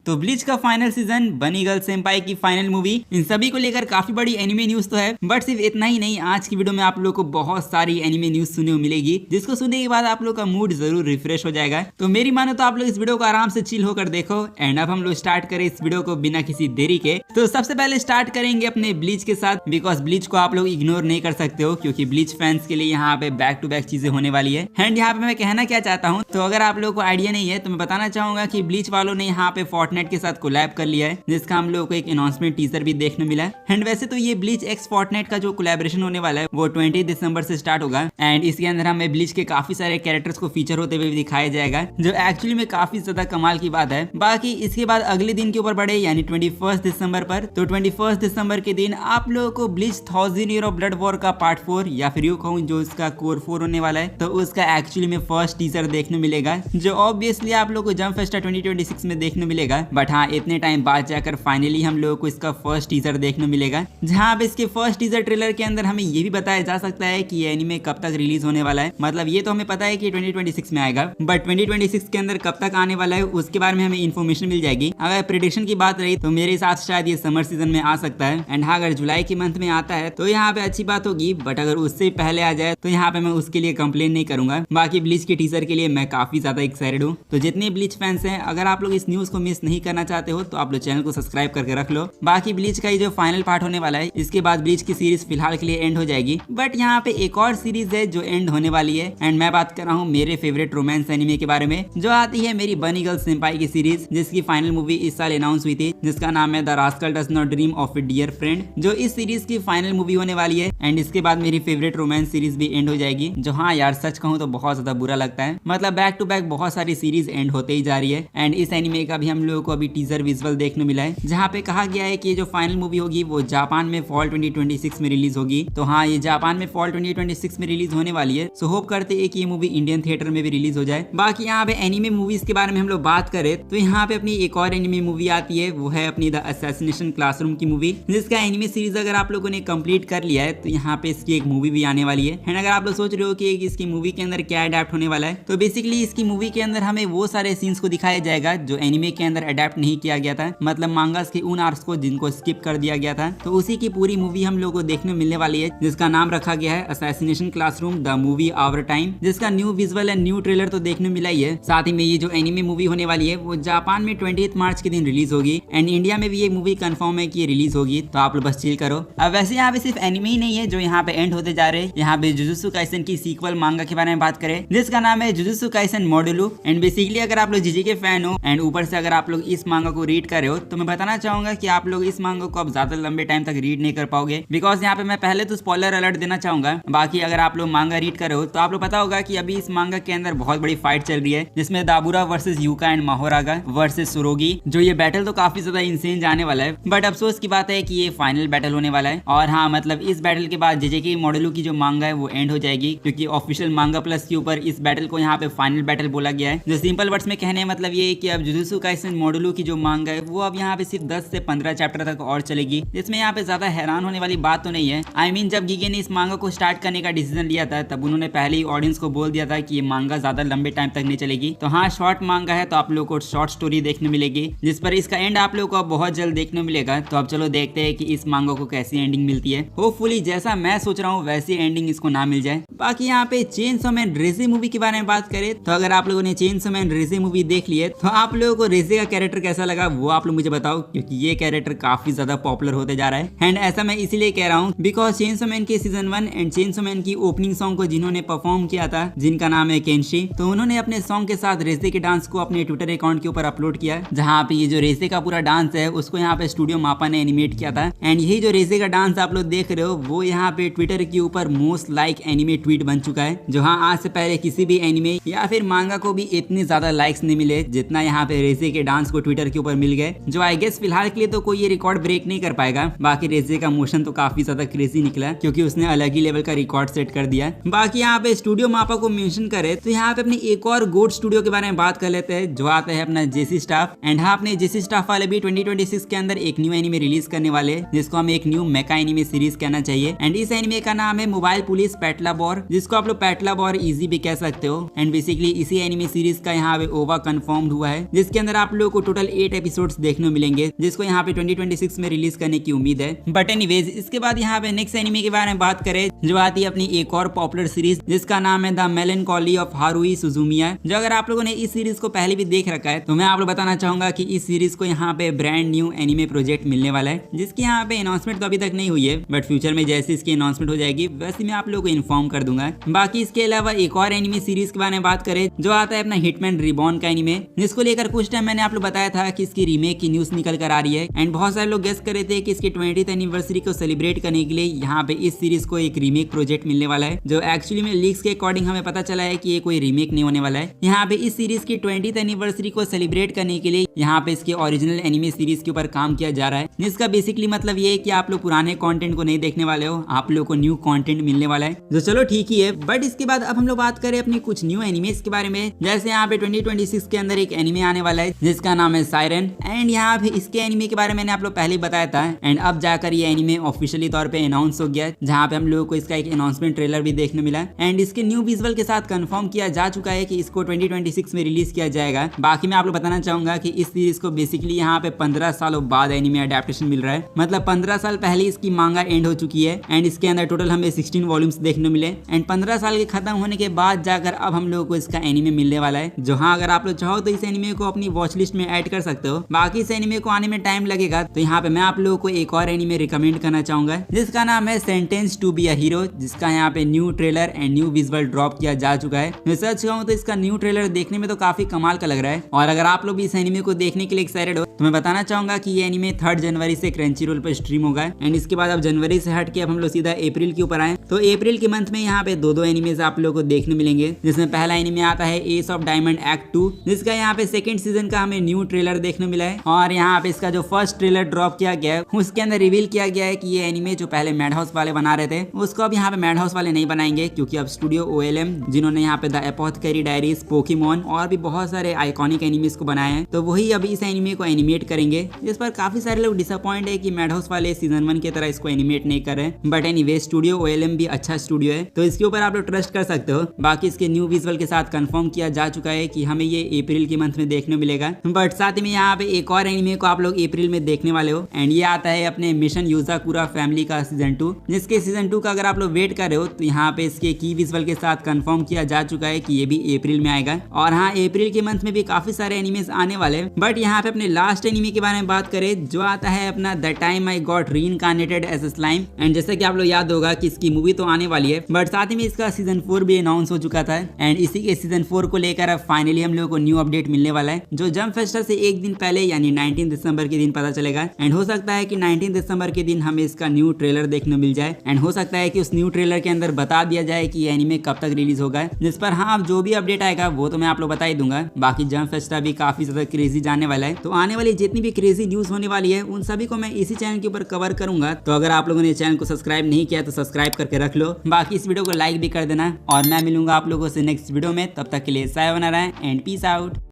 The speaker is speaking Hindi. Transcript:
तो ब्लीच का फाइनल सीजन, बनी गर्ल सेंपाई की फाइनल मूवी, इन सभी को लेकर काफी बड़ी एनिमे न्यूज तो है। बट सिर्फ इतना ही नहीं, आज की वीडियो में आप लोग को बहुत सारी एनिमे न्यूज सुनने को मिलेगी, जिसको सुनने के बाद आप लोग का मूड जरूर रिफ्रेश हो जाएगा। तो मेरी मानो तो आप लोग इस वीडियो को आराम से चिल होकर देखो। एंड अब हम लोग स्टार्ट करें इस वीडियो को बिना किसी देरी के। तो सबसे पहले स्टार्ट करेंगे अपने ब्लीच के साथ, बिकॉज ब्लीच को आप लोग इग्नोर नहीं कर सकते हो, क्योंकि ब्लीच फैंस के लिए यहाँ पे बैक टू बैक चीजें होने वाली है। एंड यहाँ पे मैं कहना क्या चाहता हूँ, तो अगर आप लोगों को आइडिया नहीं है तो मैं बताना चाहूंगा कि ब्लीच वालों ने यहाँ पे फोर्टनाइट के साथ कोलैब कर लिया है, जिसका हम लोगों को एक अनाउंसमेंट टीजर भी देखने मिला है। एंड वैसे तो ये ब्लीच एक्स फोर्टनाइट का जो कोलैबोरेशन होने वाला है वो 20 दिसंबर से स्टार्ट होगा। एंड इसके अंदर हमें ब्लीच के काफी सारे कैरेक्टर्स को फीचर होते हुए दिखाया जाएगा, जो एक्चुअली में काफी ज्यादा कमाल की बात है। बाकी इसके बाद अगले दिन के ऊपर बढ़े, यानी 21 दिसंबर पर। तो 21 दिसंबर के दिन आप लोगों को bleach 1000 year of blood war का पार्ट 4, या फिर यूं कहूं जो इसका कोर 4 होने वाला है, तो उसका एक्चुअली में फर्स्ट टीजर देखने मिलेगा, जो ऑब्वियसली आप लोगों को जंप फेस्टा 2026 में देखने मिलेगा। बट हाँ, इतने टाइम बाद जाकर फाइनली हम लोगों को इसका फर्स्ट टीजर देखने मिलेगा, जहां पे इसके फर्स्ट टीजर ट्रेलर के अंदर हमें ये भी बताया जा सकता है कि ये एनिमे कब तक रिलीज होने वाला है। मतलब ये तो हमें पता है कि 2026 में आएगा, बट 2026 के अंदर कब तक आने वाला है उसके बारे में हमें इन्फॉर्मेशन मिल जाएगी। अगर प्रेडिक्शन की बात रही तो मेरे साथ शायद ये समर सीजन में आ सकता है। एंड हाँ, अगर जुलाई के मंथ में आता है तो यहाँ पे अच्छी बात होगी, बट अगर उससे पहले आ जाए तो यहाँ पे मैं उसके लिए कंप्लेन नहीं करूंगा। बाकी ब्लीच के टीजर के लिए मैं काफी ज्यादा एक्साइटेड हूँ। तो जितने ब्लीच फैंस हैं, अगर आप लोग इस न्यूज को मिस नहीं करना चाहते हो तो आप लोग चैनल को सब्सक्राइब करके रख लो। बाकी ब्लीच का ये जो फाइनल पार्ट होने वाला है, इसके बाद ब्लीच की सीरीज फिलहाल के लिए एंड हो जाएगी। बट यहाँ पे एक और सीरीज है जो एंड होने वाली है, एंड मैं बात कर रहा हूँ मेरे फेवरेट रोमांस एनिमे के बारे में, जो आती है मेरी बनी गर्ल सेंपाई की सीरीज, जिसकी फाइनल मूवी इस साल अनाउंस हुई थी, जिसका नाम है the rascal does not dream of a dear friend, जो इस सीरीज की फाइनल मूवी होने वाली है। एंड इसके बाद मेरी फेवरेट रोमांस सीरीज भी एंड हो जाएगी, जो हाँ यार सच कहूँ तो बहुत ज्यादा बुरा लगता है। मतलब बैक टू बैक बहुत सारी सीरीज एंड होते ही जा रही है। एंड इस एनिमे का भी हम लोगों को अभी टीजर विजुअल देखने मिला है, जहाँ पे कहा गया है कि ये जो फाइनल मूवी होगी वो जापान में फॉल 2026 में रिलीज होगी। तो हाँ, ये जापान में फॉल 2026 में रिलीज होने वाली है। सो होप करते हैं कि ये मूवी इंडियन थिएटर में भी रिलीज हो जाए। बाकी यहाँ पे एनिमे मूवीज के बारे में हम लोग बात करें तो यहाँ पे अपनी एक और एनिमे मूवी आती है, वो है अपनी द असैसिनेशन क्लासरूम की मूवी, जिसका एनिमे सीरीज अगर आप लोगों ने कंप्लीट कर लिया है तो यहाँ पे इसकी एक मूवी भी आने वाली है। एंड अगर आप लोग सोच रहे हो कि इसकी मूवी के अंदर क्या अडेप्ट होने वाला है, तो बेसिकली इसकी मूवी के अंदर हमें वो सारे सीन्स को दिखाया जाएगा जो एनिमे के अंदर अडेप्ट नहीं किया गया था, मतलब मांगास के उन आर्क्स को जिनको स्किप कर दिया गया था। तो उसी की पूरी मूवी हम लोगों को देखने मिलने वाली है, जिसका नाम रखा गया है assassination classroom the movie our time, जिसका new visual and new trailer तो देखने मिला ही है। साथ ही में ये जो एनिमे मूवी होने वाली है वो जापान में 20 मार्च के दिन रिलीज होगी, एंड इंडिया में भी ये मूवी कंफर्म है कि ये रिलीज होगी। तो आप लोग बस चिल करो। अब वैसे यहाँ पे सिर्फ एनिमे ही नहीं है जो यहाँ पे एंड होते जा रहे हैं, यहाँ पे जुजुत्सु काइसेन की सीक्वल मांगा के बारे में बात करें, जिसका नाम है जुजुत्सु काइसेन मोडुलु। एंड बेसिकली अगर आप लोग जीजे के फैन हो एंड ऊपर से अगर आप लोग इस मांगा को रीड कर रहे हो, तो मैं बताना चाहूंगा कि आप लोग इस मांगा को अब ज्यादा लंबे टाइम तक रीड नहीं कर पाओगे, बिकॉज यहाँ पे मैं पहले तो स्पॉइलर अलर्ट देना चाहूंगा। बाकी अगर आप लोग मांगा रीड कर रहे हो तो आप लोग पता होगा कि अभी इस मांगा के अंदर बहुत बड़ी फाइट चल रही है, जिसमें Dabura versus Yuka and Mahoraga versus Tsurugi, जो ये बैटल तो काफी ज्यादा इंसेन जाने वाला है। बट अफसोस की बात है कि ये फाइनल बैटल होने वाला है। और हाँ, मतलब इस बैटल के बाद जेजेके मोडुलु की जो मांगा है वो एंड हो जाएगी, क्योंकि ऑफिशियल मांगा प्लस के ऊपर इस बैटल को यहाँ पे फाइनल बैटल बोला गया है। जो सिंपल वर्ड्स में कहने मतलब ये है कि अब जुजुत्सु काइसेन मोडुलु की जो मांगा है वो अब यहाँ पे सिर्फ 10 से 15 चैप्टर तक और चलेगी, जिसमें यहाँ पे ज्यादा हैरान होने वाली बात तो नहीं है। आई मीन जब गीगे ने इस मांगा को स्टार्ट करने का डिसीजन लिया था, तब उन्होंने पहले ही ऑडियंस को बोल दिया था कि ये मांगा ज्यादा लंबे टाइम तक नहीं चलेगी। तो हाँ, शॉर्ट मांगा है तो आप लोगों को शॉर्ट स्टोरी देखने मिलेगी, जिस पर इसका एंड आप लोगों को अब बहुत जल्द देखने मिलेगा। तो अब चलो देखते हैं कि इस मांगा को कैसी एंडिंग मिलती है। होपफुली जैसा मैं सोच रहा हूँ वैसी एंडिंग इसको ना मिल जाए। बाकी यहाँ पे चेनसो मैन रेज़े मूवी के बारे में बात करें तो अगर आप लोगों ने चेनसो मैन रेज़े मूवी देख ली है तो आप लोगों को रेज़े का कैरेक्टर कैसा लगा वो आप लोग मुझे बताओ, क्योंकि ये कैरेक्टर काफी ज्यादा पॉपुलर होते जा रहा है। एंड ऐसा मैं इसीलिए कह रहा हूँ बिकॉज चेनसो मैन के सीजन 1 एंड चेनसो मैन की ओपनिंग सॉन्ग को जिन्होंने परफॉर्म किया था, जिनका नाम है केंशी, तो उन्होंने अपने सॉन्ग के साथ रेज़े के डांस को अपने ट्विटर अकाउंट के ऊपर अपलोड किया, जहाँ पे ये जो रेज़े का पूरा डांस है उसको यहाँ पे स्टूडियो मापा ने एनिमेट किया था। एंड यही जो रेज़े का डांस आप लोग देख रहे हो वो यहाँ पे ट्विटर के ऊपर मोस्ट लाइक एनिमे ट्वीट बन चुका है, जो हाँ आज से पहले किसी भी एनिमे या फिर मांगा को भी इतने ज्यादा लाइक्स नहीं मिले जितना यहाँ पे रेज़े के डांस को ट्विटर के ऊपर मिल गए, जो आई गेस फिलहाल के लिए तो कोई ये रिकॉर्ड ब्रेक नहीं कर पाएगा। बाकी रेज़े का मोशन तो काफी ज्यादा क्रेजी निकला, क्योंकि उसने अलग ही लेवल का रिकॉर्ड सेट कर दिया। बाकी यहाँ पे स्टूडियो मापा को मेंशन करे तो यहाँ पे अपनी एक और गोट स्टूडियो के बारे में बात कर लेते हैं, जो आता है अपना जेसी स्टाफ। एंड हाँ, अपने जेसी स्टाफ वाले भी 2026 के अंदर एक न्यू एनिमे रिलीज करने वाले, जिसको हम एक न्यू मेका एनिमे सीरीज कहना चाहिए। एंड इस एनिमे का नाम है मोबाइल पुलिस पेटला बॉर, जिसको आप लोग पेटला बॉर इजी भी कह सकते हो। एंड बेसिकली इसी एनिमे सीरीज का यहाँ पे ओवा कंफर्म्ड हुआ है, जिसके अंदर आप लोग को टोटल 8 एपिसोड्स देखने को मिलेंगे, जिसको यहाँ पे 2026 में रिलीज करने की उम्मीद है। बट एनीवेज, इसके बाद यहाँ पे नेक्स्ट एनिमे के बारे में बात करें, जो आती है अपनी एक और पॉपुलर सीरीज जिसका नाम है द मेलनकॉली ऑफ हारुई सुजुमिया। जो अगर आप लोगों ने इस सीरीज को पहले भी देख रखा है तो मैं आप लोग बताना चाहूंगा कि इस सीरीज को यहाँ पे ब्रांड न्यू एनिमे प्रोजेक्ट मिलने वाला है, जिसकी यहाँ पे अनाउंसमेंट तो अभी तक नहीं हुई है, बट फ्यूचर में जैसे इसकी अनाउंसमेंट हो जाएगी वैसे मैं आप लोगों को इन्फॉर्म कर दूंगा। बाकी इसके अलावा एक और एनिमे सीरीज के बारे में बात करें, जो आता है अपना हिटमैन रिबॉर्न का एनिमे, जिसको लेकर कुछ टाइम मैंने आप लोग बताया था कि इसकी रीमेक की न्यूज निकल कर आ रही है। एंड बहुत सारे लोग गेस कर रहे थे कि इसकी 20th एनिवर्सरी को सेलिब्रेट करने के लिए यहाँ पे इस सीरीज को एक रीमेक प्रोजेक्ट मिलने वाला है, जो एक्चुअली में लीक्स के अकॉर्डिंग हमें पता चला है कि ये कोई रीमेक नहीं होने वाला है। यहाँ पे इस सीरीज की 20th एनिवर्सरी को सेलिब्रेट करने के लिए यहाँ पे इसके ओरिजिनल एनिमे सीरीज के ऊपर काम किया जा रहा है, जिसका बेसिकली मतलब ये है कि आप लोग पुराने कंटेंट को नहीं देखने वाले हो, आप लोग को न्यू कंटेंट मिलने वाला है, जो चलो ठीक ही है। बट इसके बाद अब हम लोग बात करें अपनी कुछ न्यू एनिमेस के बारे में। जैसे यहाँ पे 2026 के अंदर एक एनिमे आने वाला है जिसका नाम है सायरन। एंड यहाँ पे इसके एनिमे के बारे में मैंने आप लोग पहले ही बताया था, एंड अब जाकर ये एनिमे ऑफिशियली तौर पे अनाउंस हो गया है, जहाँ पे हम लोगों को इसका एक अनाउंसमेंट ट्रेलर भी देखने मिला। एंड इसके न्यू विजुअल के साथ कंफर्म किया जा चुका है कि इसको 2026 में रिलीज किया जाएगा। बाकी मैं आप लोग बताना चाहूंगा कि इस सीरीज को बेसिकली यहाँ पे 15 सालों बाद एनिमे अडेप्टेशन मिल रहा है, मतलब 15 साल पहले इसकी मांगा एंड हो चुकी है। एंड इसके अंदर टोटल हमें 16 वॉल्यूम्स देखने मिले, एंड 15 साल के खत्म होने के बाद जाकर अब हम लोगों को इसका एनिमे मिलने वाला है। जो हाँ, अगर आप लोग चाहो तो इस एनिमे को अपनी वॉच लिस्ट में ऐड कर सकते हो। बाकी इस एनिमे को आने में टाइम लगेगा, तो यहाँ पे मैं आप लोगों को एक और एनिमे रिकमेंड करना चाहूंगा जिसका नाम है sentence to be a hero, जिसका यहाँ पे new trailer and new visual drop किया जा चुका है। मैं सच कहूँ तो इसका न्यू ट्रेलर देखने में तो काफी कमाल का लग रहा है, और अगर आप लोग भी इस एनिमे को देखने के लिए एक्साइटेड हो तो मैं बताना चाहूंगा कि ये एनिमे 3 जनवरी से क्रंचीरोल पर स्ट्रीम होगा। एंड इसके बाद अब जनवरी से हट के अब हम लोग सीधा अप्रैल के ऊपर आए, तो अप्रैल के मंथ में यहाँ पे दो एनिमेज आप लोगों को देखने मिलेंगे, जिसमें पहला एनिमे आता है एस ऑफ डायमंड एक्ट 2, जिसका यहाँ पे सेकंड सीजन का हमें न्यू ट्रेलर देखने मिला है। और यहाँ पे इसका जो फर्स्ट ट्रेलर ड्रॉप किया गया है उसके अंदर रिवील किया गया है कि ये एनिमे जो पहले मैड हाउस वाले बना रहे थे उसको अब यहाँ पे मैड हाउस वाले नहीं बनाएंगे, क्योंकि अब स्टूडियो OLM, जिन्होंने यहाँ पे द एपोथेकेरी डायरीज, पोकेमॉन और भी बहुत सारे आइकॉनिक एनिमेज को बनाए हैं, तो वही अभी इस एनिमे को एनिमेट करेंगे। जिस पर काफी सारे लोग डिसअपॉइंट है कि मैड हाउस वाले सीजन 1 की तरह इसको एनिमेट नहीं कर रहे, बट एनीवे स्टूडियो OLM भी अच्छा स्टूडियो है, तो इसके ऊपर आप लोग ट्रस्ट कर सकते हो। बाकी इसके न्यू विजुअल के साथ कंफर्म किया जा चुका है कि हमें ये अप्रैल के मंथ में देखने मिलेगा। बट साथ में यहाँ पे एक और एनिमे को आप लोग अप्रैल में देखने वाले हो, एंड ये आता है अपने मिशन यूज़ाकुरा फैमिली का सीजन 2, जिसके सीजन 2 का अगर आप लोग वेट कर रहे हो तो यहाँ पे इसके की विजुअल के साथ कंफर्म किया जा चुका है कि ये भी अप्रैल में आएगा। और हाँ, अप्रैल के मंथ में भी काफी सारे एनिमेज आने वाले हैं। बट यहाँ पे अपने लास्ट एनिमे के बारे में बात करें, जो आता है अपना the time I got reincarnated as a slime. And जैसे कि आप लोग याद होगा कि इसकी मूवी तो आने वाली है, बट साथ ही में इसका सीजन 4 भी अनाउंस हो चुका था। एंड इसी के सीजन 4 को लेकर अब फाइनली हम लोगों को न्यू अपडेट मिलने वाला है, जो जंप फेस्टिवल से एक दिन पहले यानी 19 दिसंबर के दिन पता चलेगा। एंड हो सकता है कि 19 दिसंबर के दिन हमें इसका न्यू ट्रेलर देखने मिल जाए, एंड हो सकता है कि उस न्यू ट्रेलर के अंदर बता दिया जाए कि ये एनिमे कब तक रिलीज होगा, जिस पर हाँ, अब जो भी अपडेट आएगा वो तो मैं आप लोग बता ही दूंगा। बाकी जंप फेस्टिवल भी काफी ज्यादा क्रेजी जाने वाला है, तो आने वाली जितनी भी क्रेजी न्यूज होने वाली है उन सभी को मैं इसी चैनल के ऊपर कवर करूंगा। तो अगर आप लोगों ने चैनल को सब्सक्राइब नहीं किया तो सब्सक्राइब करके रख लो। बाकी इस वीडियो को लाइक भी कर देना, और मैं मिलूंगा आप लोगों से नेक्स्ट वीडियो में। तब तक के लिए सायोनारा एंड पीस आउट।